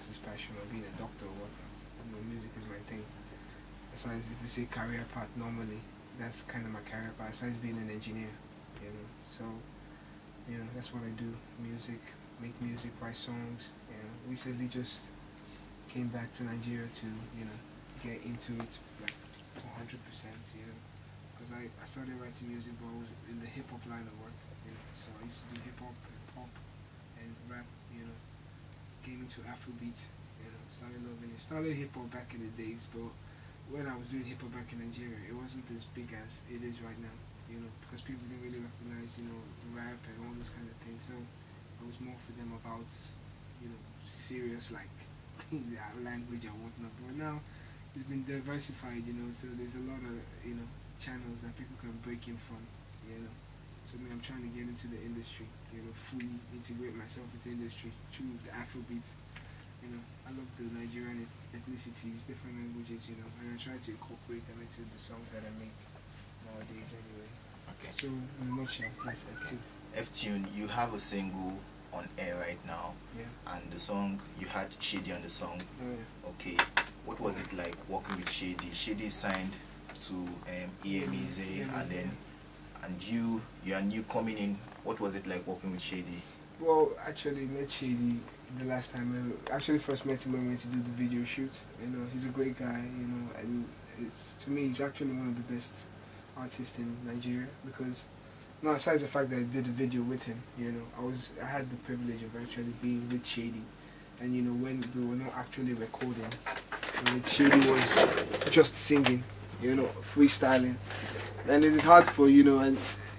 else's passion or being a doctor or whatnot. You know, music is my thing. Besides, if you say career path, normally that's kind of my career path. Besides being an engineer, you know. So, you know, that's what I do. Music, make music, write songs. You know, recently just came back to Nigeria to, you know, get into it like 100%. You know, because I started writing music, but I was in the hip hop line of work. You know, so I used to do hip hop, pop, and rap. You know, came into Afrobeat. You know, started loving it. Started hip hop back in the days, but when I was doing hip hop back in Nigeria, it wasn't as big as it is right now. You know, because people didn't really recognize, you know, rap and all those kind of things. So it was more for them about, you know, serious like language and whatnot. But now it's been diversified, you know. So there's a lot of, you know, channels that people can break in from, you know. So me, I'm trying to get into the industry, you know, fully integrate myself into the industry through the Afrobeat. You know, I love the Nigerian ethnicities, different languages, you know, and I try to incorporate them into the songs that I make nowadays anyway. Okay. So, in a nutshell, that's Ftune. Ftune, you have a single on air right now, Yeah. and the song, you had Shady on the song. Oh, yeah. Okay, what was it like working with Shady? Shady signed to EMEZ, Yeah, and then, yeah. and you are new coming in. What was it like working with Shady? Well, actually, met Shady the last time. I actually first met him when we went to do the video shoot. You know, he's a great guy. You know, and it's, to me, he's actually one of the best artists in Nigeria because, no, aside the fact that I did a video with him, you know, I had the privilege of actually being with Shady, and you know, when we were not actually recording, Shady was just singing, you know, freestyling, and it is hard for, you know, and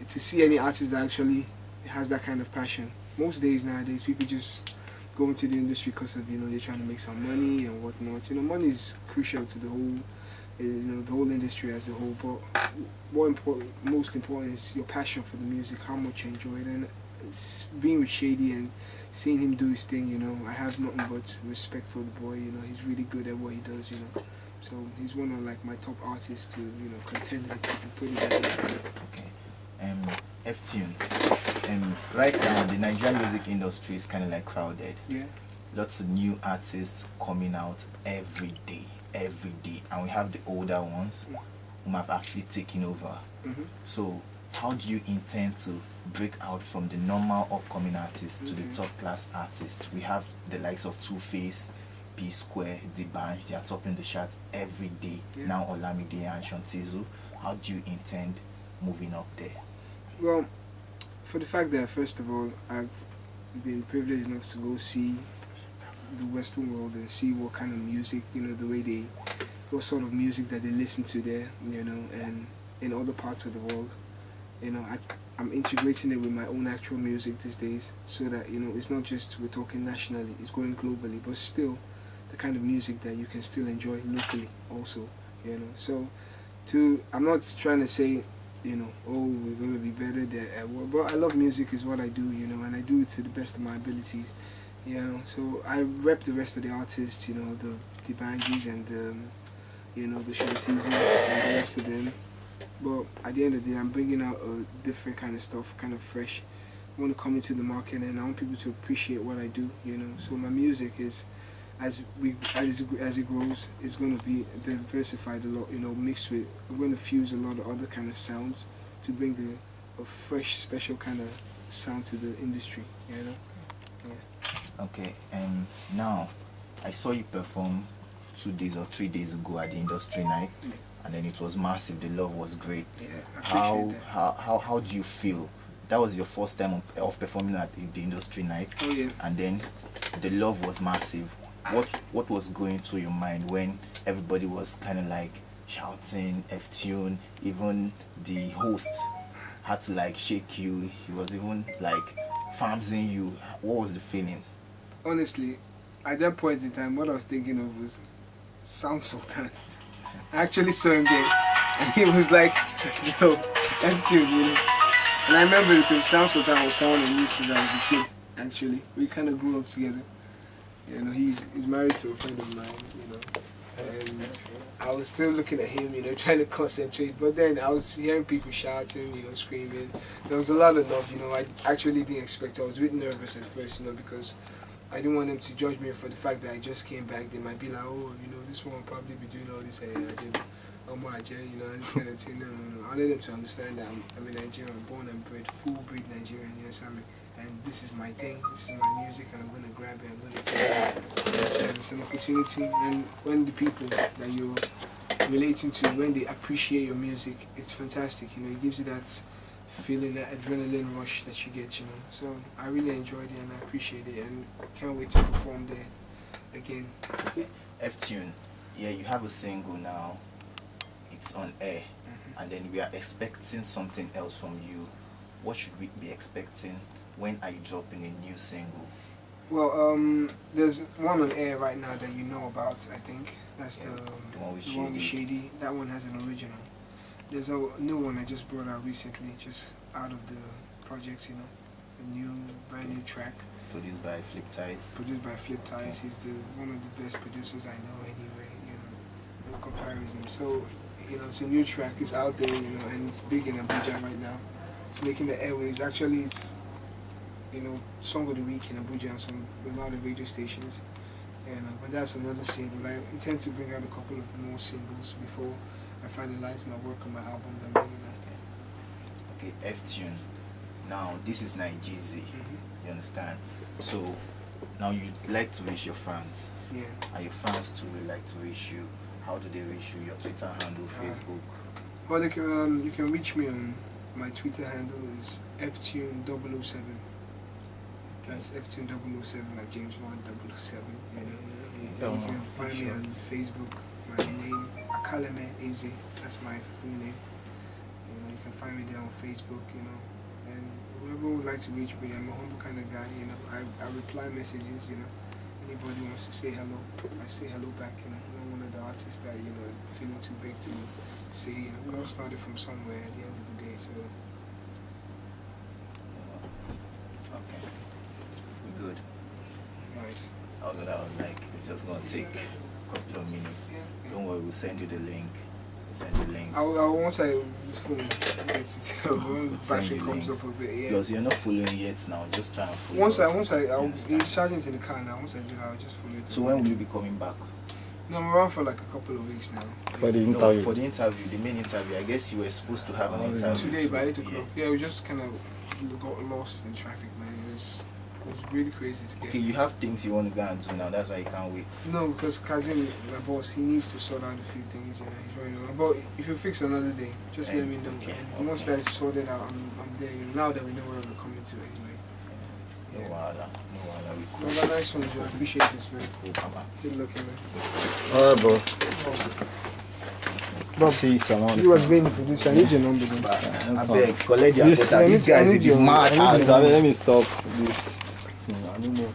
to see any artist that actually has that kind of passion. Most days nowadays, people just go into the industry because of, you know, they're trying to make some money and whatnot. You know, money is crucial to the whole, you know, the whole industry as a whole. But most important is your passion for the music, how much you enjoy it. And being with Shady and seeing him do his thing, you know, I have nothing but respect for the boy. You know, he's really good at what he does. You know, so he's one of like my top artists to, you know, contend with, if you put it that way. Okay. Ftune. Right now, the Nigerian music industry is kind of like crowded. Yeah. Lots of new artists coming out every day, and we have the older ones who have actually taken over. So, how do you intend to break out from the normal upcoming artists to the top class artists? We have the likes of Two-Face, P Square, D'banj. They are topping the chart every day. Yeah. Now Olamide and Shantizu. How do you intend moving up there? Well, for the fact that, first of all, I've been privileged enough to go see the Western world and see what kind of music, you know, the way they, what sort of music that they listen to there, you know, and in other parts of the world, you know, I'm integrating it with my own actual music these days, so that, you know, it's not just we're talking nationally, it's going globally, but still the kind of music that you can still enjoy locally also, you know. So, I'm not trying to say, you know, oh, we're going to be better there, but I love music is what I do, you know, and I do it to the best of my abilities, you know. So I rep the rest of the artists, you know, the D'banjis and you know, the Shantizu and the rest of them. But at the end of the day, I'm bringing out a different kind of stuff, kind of fresh. I want to come into the market and I want people to appreciate what I do, you know. So my music is, as it grows, it's going to be diversified a lot, you know, mixed with, I'm going to fuse a lot of other kind of sounds to bring a fresh, special kind of sound to the industry, you know. Yeah. Okay, and now I saw you perform 2 days or 3 days ago at the industry night, and then it was massive. The love was great. Yeah, I appreciate that. How do you feel? That was your first time of performing at the industry night. Oh yeah. And then the love was massive. What was going through your mind when everybody was kind of like shouting Ftune? Even the host had to like shake you. He was even like farmsing you. What was the feeling? Honestly, at that point in time, what I was thinking of was Sound Sultan. I actually saw him there, and he was like, yo, Ftune, you know. And I remember because Sound Sultan was someone I knew since I was a kid, actually. We kind of grew up together. You know, he's married to a friend of mine, you know. And I was still looking at him, you know, trying to concentrate. But then I was hearing people shouting, you know, screaming. There was a lot of love, you know. I actually didn't expect it. I was a bit nervous at first, you know, because I didn't want them to judge me for the fact that I just came back. They might be like, oh, you know, this one will probably be doing all this. I did, you know, this kind of thing. No. I wanted them to understand that I'm a Nigerian, born and bred, full breed Nigerian. Yes, and this is my thing. This is my music, and I'm gonna grab it. I'm gonna take it. Understand? It's an opportunity, and when the people that you're relating to, when they appreciate your music, it's fantastic. You know, it gives you that feeling, that adrenaline rush that you get, you know. So I really enjoyed it and I appreciate it, and can't wait to perform there again. Okay. Ftune, yeah, you have a single now. It's on air, and then we are expecting something else from you. What should we be expecting? When are you dropping a new single? Well, there's one on air right now that you know about. I think that's Yeah, the one with one with Shady. That one has an original. There's a new one I just brought out recently, just out of the projects, you know. A new, brand new track. Produced by Flip Ties. Produced by Flip Ties. He's one of the best producers I know anyway, you know. No comparison. So, you know, it's a new track. It's out there, you know, and it's big in Abuja right now. It's making the airwaves. Actually, it's, you know, song of the week in Abuja and a lot of radio stations. And but that's another single. I intend to bring out a couple of more singles before I finalize my work on my album. Okay, Ftune. Now this is Nigize. You understand? So now you'd like to reach your fans. Yeah. And your fans too would like to reach you. How do they reach you? Your Twitter handle, Facebook. Well, they can, you can reach me on my Twitter handle is Ftune007. That's Ftune007, like James Bond 007. You can find me on Facebook. My name Akaleme Eze. That's my full name. You know, you can find me there on Facebook. You know, and whoever would like to reach me, I'm a humble kind of guy. You know, I reply messages. You know, anybody wants to say hello, I say hello back. You know, I'm not one of the artists that, you know, feeling too big to say. You know, we all started from somewhere at the end of the day. So. Okay. We're good. Nice. Also, that was like, it's just gonna take a couple of minutes. Don't worry, we'll send you the link. We'll send you links. I'll once this phone gets when battery comes up a bit, yeah. Because you're not following yet now, just try and follow. It's charging to the car now. Once I do that, I'll just follow it. So when will you be coming back? No, I'm around for like a couple of weeks now. For the No, interview. for the interview, the main interview. I guess you were supposed to have an interview Today by 8 Yeah. o'clock. Yeah, we just kind of got lost in traffic, man. It was really crazy to get. Okay, you have things you want to go and do now. That's why you can't wait. No, because Kazim, my boss, he needs to sort out a few things. You know, he's running on. But if you fix another day, just let me know. Okay, And once that's sorted out, I'm there. You know, now that we know where we're coming to anyway. No wahala. No wahala. We Well, cool. nice one, Joe. I appreciate this, man. Cool, Baba. Good looking, man. Alright, bro. Bob, see some on He was being the producer. I need your number, then. I beg, collect your quota. These I guys, need if you your- mad I need as your- let me stop this thing. I don't know.